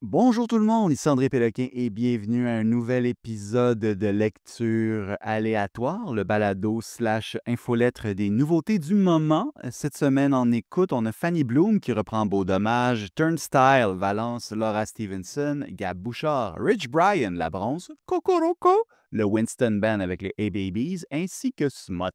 Bonjour tout le monde, ici André Péloquin et bienvenue à un nouvel épisode de lecture aléatoire, le balado slash infolettre des nouveautés du moment. Cette semaine en écoute, on a Fanny Bloom qui reprend Beau Dommage, Turnstile, Valence, Laura Stevenson, Gab Bouchard, Rich Brian, La Bronze, Cocoroco, le Winston Band avec les A-Babies, ainsi que Smot.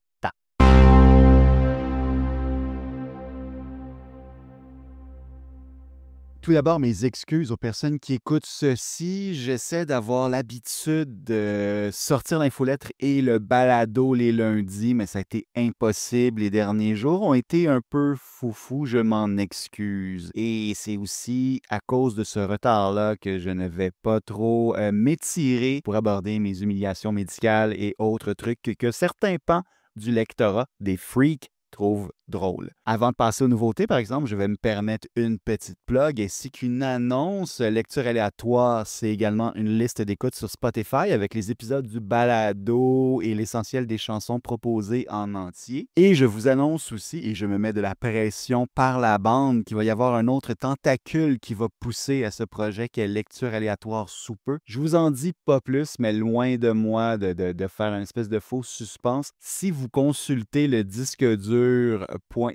Tout d'abord, mes excuses aux personnes qui écoutent ceci. J'essaie d'avoir l'habitude de sortir l'infolettre et le balado les lundis, mais ça a été impossible. Les derniers jours ont été un peu foufou, je m'en excuse. Et c'est aussi à cause de ce retard-là que je ne vais pas trop m'étirer pour aborder mes humiliations médicales et autres trucs que certains pans du lectorat, des freaks, trouve drôle. Avant de passer aux nouveautés, par exemple, je vais me permettre une petite plug ainsi qu'une annonce. Lecture aléatoire, c'est également une liste d'écoute sur Spotify avec les épisodes du balado et l'essentiel des chansons proposées en entier. Et je vous annonce aussi, et je me mets de la pression par la bande, qu'il va y avoir un autre tentacule qui va pousser à ce projet qui est Lecture aléatoire sous peu. Je vous en dis pas plus, mais loin de moi de faire une espèce de faux suspense. Si vous consultez le disque dur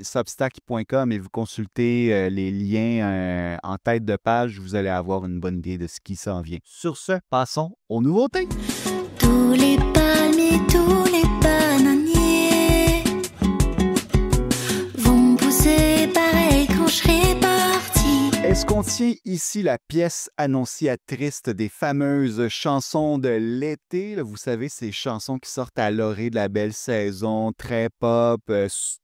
substack.com et vous consultez les liens en tête de page, vous allez avoir une bonne idée de ce qui s'en vient. Sur ce, passons aux nouveautés. Tous les palmiers, tous les bananiers vont pousser pareil quand je serai parti. Est-ce qu'on tient ici la pièce annonciatrice des fameuses chansons de l'été? Là, vous savez, ces chansons qui sortent à l'orée de la belle saison, très pop,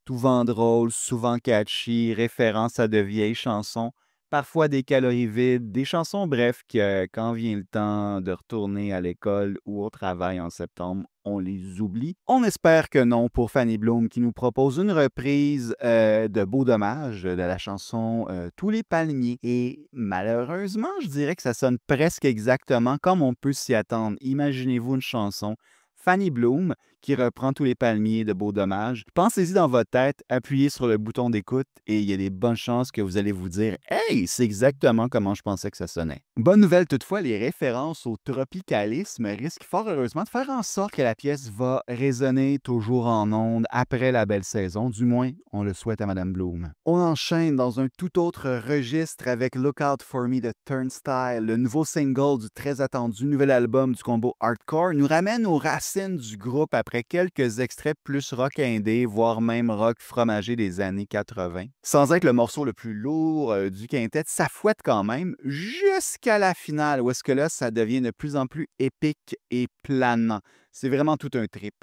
souvent drôles, souvent catchy, référence à de vieilles chansons, parfois des calories vides, des chansons, bref, que quand vient le temps de retourner à l'école ou au travail en septembre, on les oublie. On espère que non pour Fanny Bloom qui nous propose une reprise de Beau Dommage de la chanson Tous les palmiers. Et malheureusement, je dirais que ça sonne presque exactement comme on peut s'y attendre. Imaginez-vous une chanson Fanny Bloom qui reprend Tous les palmiers de Beau Dommage. Pensez-y dans votre tête, appuyez sur le bouton d'écoute et il y a des bonnes chances que vous allez vous dire « Hey, c'est exactement comment je pensais que ça sonnait ». Bonne nouvelle toutefois, les références au tropicalisme risquent fort heureusement de faire en sorte que la pièce va résonner toujours en ondes après la belle saison. Du moins, on le souhaite à Madame Bloom. On enchaîne dans un tout autre registre avec Look Out For Me de Turnstile. Le nouveau single du très attendu nouvel album du combo Hardcore nous ramène aux racines du groupe après quelques extraits plus rock indé, voire même rock fromager des années 80. Sans être le morceau le plus lourd du quintet, ça fouette quand même jusqu'à la finale, où est-ce que là, ça devient de plus en plus épique et planant. C'est vraiment tout un trip.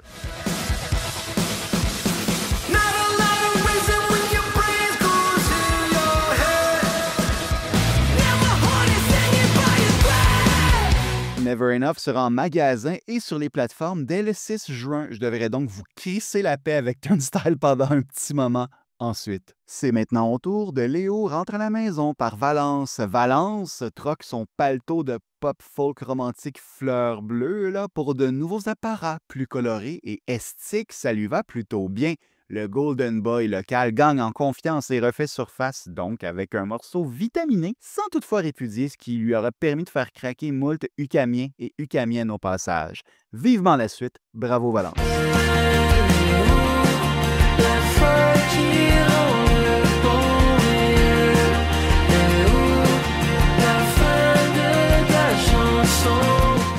Never Enough sera en magasin et sur les plateformes dès le 6 juin. Je devrais donc vous crisser la paix avec Turnstile pendant un petit moment. Ensuite, c'est maintenant au tour de Léo rentre à la maison par Valence. Valence troque son paletot de pop folk romantique fleur bleue là, pour de nouveaux apparats plus colorés et estiques. Ça lui va plutôt bien. Le Golden Boy local gagne en confiance et refait surface, donc avec un morceau vitaminé, sans toutefois répudier ce qui lui aura permis de faire craquer moult Ucamiens et Ucamiennes au passage. Vivement la suite, bravo Valence!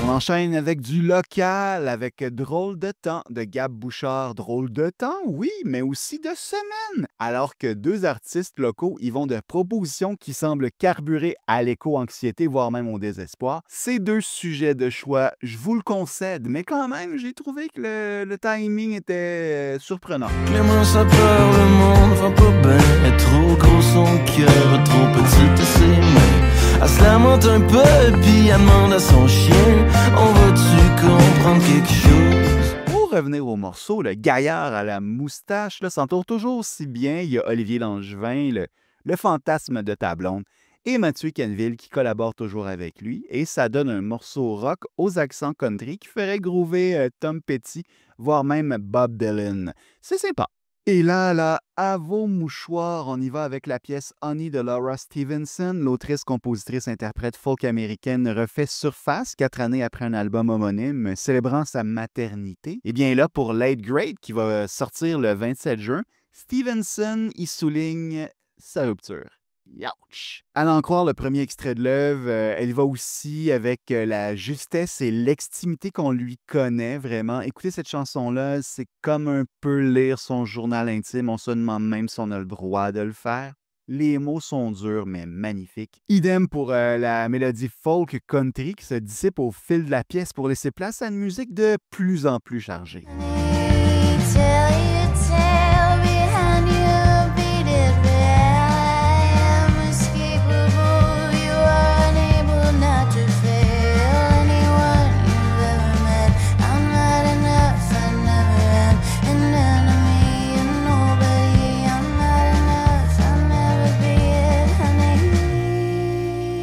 On enchaîne avec du local, avec Drôle de temps de Gab Bouchard. Drôle de temps, oui, mais aussi de semaine. Alors que deux artistes locaux y vont de propositions qui semblent carburer à l'éco-anxiété, voire même au désespoir. Ces deux sujets de choix, je vous le concède, mais quand même, j'ai trouvé que le timing était surprenant. Clément, ça peur, le monde va pas bien. Est trop gros son cœur, trop petite ses mains. Elle se lamente un peu, puis elle demande à son chien: on va-tu comprendre quelque chose? Pour revenir au morceau, le gaillard à la moustache là, s'entoure toujours aussi bien. Il y a Olivier Langevin, le fantasme de ta blonde, et Mathieu Canville qui collabore toujours avec lui. Et ça donne un morceau rock aux accents country qui ferait groover Tom Petty, voire même Bob Dylan. C'est sympa. Et là, à vos mouchoirs, on y va avec la pièce Honey de Laura Stevenson. L'autrice, compositrice, interprète folk américaine refait surface 4 années après un album homonyme célébrant sa maternité. Et bien là, pour Late Grade, qui va sortir le 27 juin, Stevenson y souligne sa rupture. Youch! À l'en croire le premier extrait de l'œuvre, elle va aussi avec la justesse et l'extimité qu'on lui connaît vraiment. Écoutez cette chanson-là, c'est comme un peu lire son journal intime. On se demande même si on a le droit de le faire. Les mots sont durs, mais magnifiques. Idem pour la mélodie folk country qui se dissipe au fil de la pièce pour laisser place à une musique de plus en plus chargée.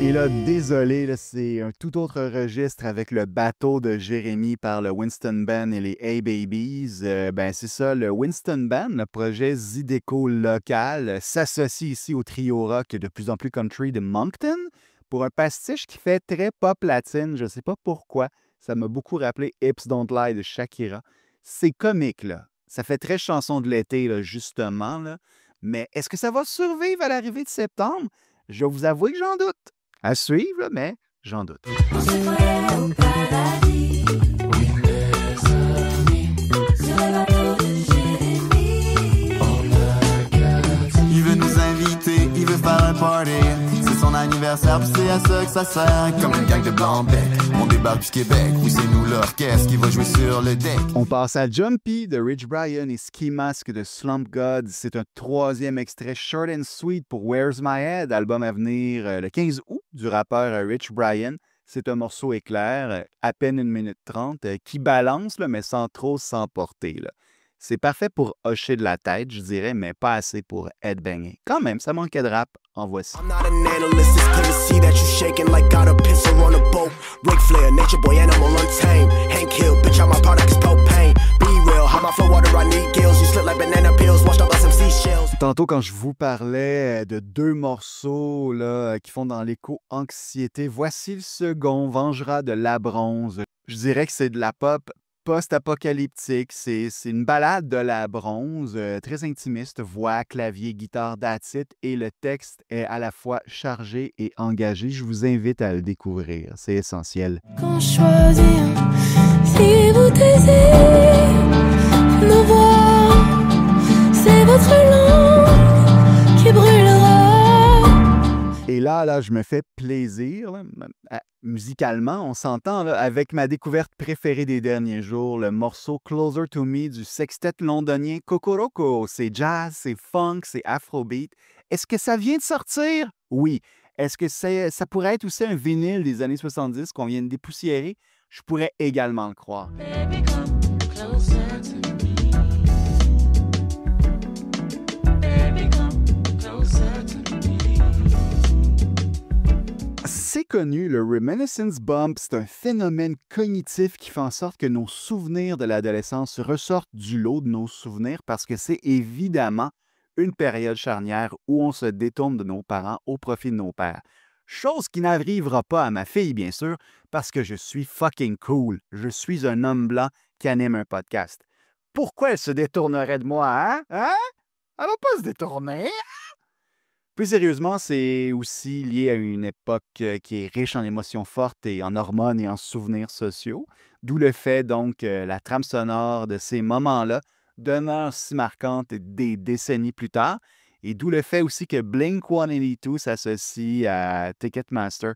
Et là, désolé, là, c'est un tout autre registre avec le bateau de Jérémy par le Winston Band et les A-Babies. C'est ça, le Winston Band, le projet Zydeco local, s'associe ici au trio rock de plus en plus country de Moncton pour un pastiche qui fait très pop latine. Je ne sais pas pourquoi. Ça m'a beaucoup rappelé Hips Don't Lie de Shakira. C'est comique, là. Ça fait très chanson de l'été, là, justement. Là. Mais est-ce que ça va survivre à l'arrivée de septembre? Je vais vous avouer que j'en doute. À suivre, mais j'en doute. On se croirait au paradis. Oui, mes amis, sur le bateau de Jérémy. Il veut nous inviter, il veut faire un party. C'est son anniversaire, puis c'est à ça que ça sert. Comme une gang de blancs-becs, on débarque du Québec. Oui, c'est nous l'orchestre qui va jouer sur le deck. On passe à Jumpy de Rich Brian et Ski Mask de Slump God. C'est un 3e extrait short and sweet pour Where's My Head, album à venir le 15 août du rappeur Rich Brian. C'est un morceau éclair, à peine 1 minute 30, qui balance, là, mais sans trop s'emporter. Là. C'est parfait pour hocher de la tête, je dirais, mais pas assez pour headbanger. Quand même, ça manquait de rap. En voici. I'm not an analyst, it's clear to see that you shaking like got a pisser on a boat. Ric Flair, nature boy, animal untamed. Hank Hill, bitch, how my product is propane. Be real, how my flow water, I need gills. You slip like banana peels, washed up by some seashells. Tantôt, quand je vous parlais de 2 morceaux là, qui font dans l'éco-anxiété, voici le second, Vengera de La Bronze. Je dirais que c'est de la pop post-apocalyptique. C'est une balade de La Bronze, très intimiste, voix, clavier, guitare, that's it, et le texte est à la fois chargé et engagé. Je vous invite à le découvrir, c'est essentiel. Qu'on choisit, si vous taisez nos voix, c'est votre langue qui brûlera. Et là, je me fais plaisir. Là. Musicalement, on s'entend là, avec ma découverte préférée des derniers jours, le morceau Closer to Me du sextet londonien Kokoroko. C'est jazz, c'est funk, c'est afrobeat. Est-ce que ça vient de sortir? Oui. Est-ce que ça pourrait être aussi un vinyle des années 70 qu'on vient de dépoussiérer? Je pourrais également le croire. Baby, come closer to me. Baby, come closer to me. C'est connu, le reminiscence bump, c'est un phénomène cognitif qui fait en sorte que nos souvenirs de l'adolescence ressortent du lot de nos souvenirs parce que c'est évidemment une période charnière où on se détourne de nos parents au profit de nos pères. Chose qui n'arrivera pas à ma fille, bien sûr, parce que je suis fucking cool. Je suis un homme blanc qui anime un podcast. Pourquoi elle se détournerait de moi, hein? Hein? Elle va pas se détourner. Plus sérieusement, c'est aussi lié à une époque qui est riche en émotions fortes et en hormones et en souvenirs sociaux, d'où le fait donc que la trame sonore de ces moments-là demeure si marquante des décennies plus tard, et d'où le fait aussi que Blink-182 s'associe à Ticketmaster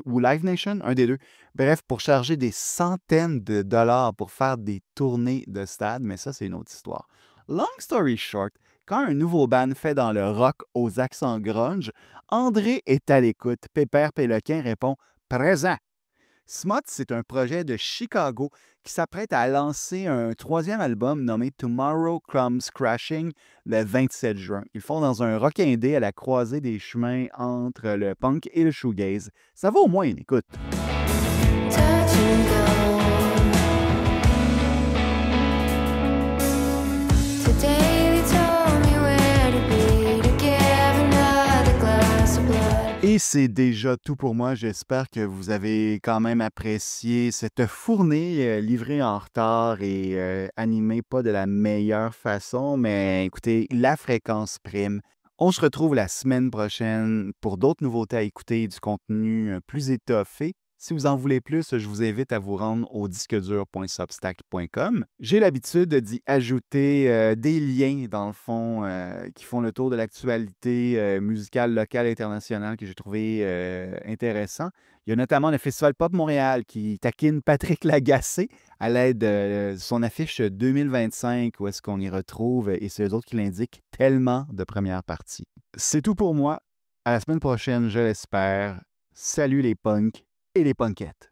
ou Live Nation, un des deux. Bref, pour charger des centaines de dollars pour faire des tournées de stade, mais ça, c'est une autre histoire. Long story short, quand un nouveau band fait dans le rock aux accents grunge, André est à l'écoute. Pépère Péloquin répond « Présent ». Smut, c'est un projet de Chicago qui s'apprête à lancer un 3e album nommé Tomorrow Comes Crashing le 27 juin. Ils font dans un rock indé à la croisée des chemins entre le punk et le shoegaze. Ça vaut au moins une écoute. Touch and go. Today we Et c'est déjà tout pour moi. J'espère que vous avez quand même apprécié cette fournée livrée en retard et animée pas de la meilleure façon. Mais écoutez, la fréquence prime. On se retrouve la semaine prochaine pour d'autres nouveautés à écouter et du contenu plus étoffé. Si vous en voulez plus, je vous invite à vous rendre au disquedur.substack.com. J'ai l'habitude d'y ajouter des liens, dans le fond, qui font le tour de l'actualité musicale locale et internationale que j'ai trouvé intéressant. Il y a notamment le Festival Pop Montréal qui taquine Patrick Lagacé à l'aide de son affiche 2025, où est-ce qu'on y retrouve, et c'est eux autres qui l'indiquent, tellement de premières parties. C'est tout pour moi. À la semaine prochaine, je l'espère. Salut les punks et les punkettes.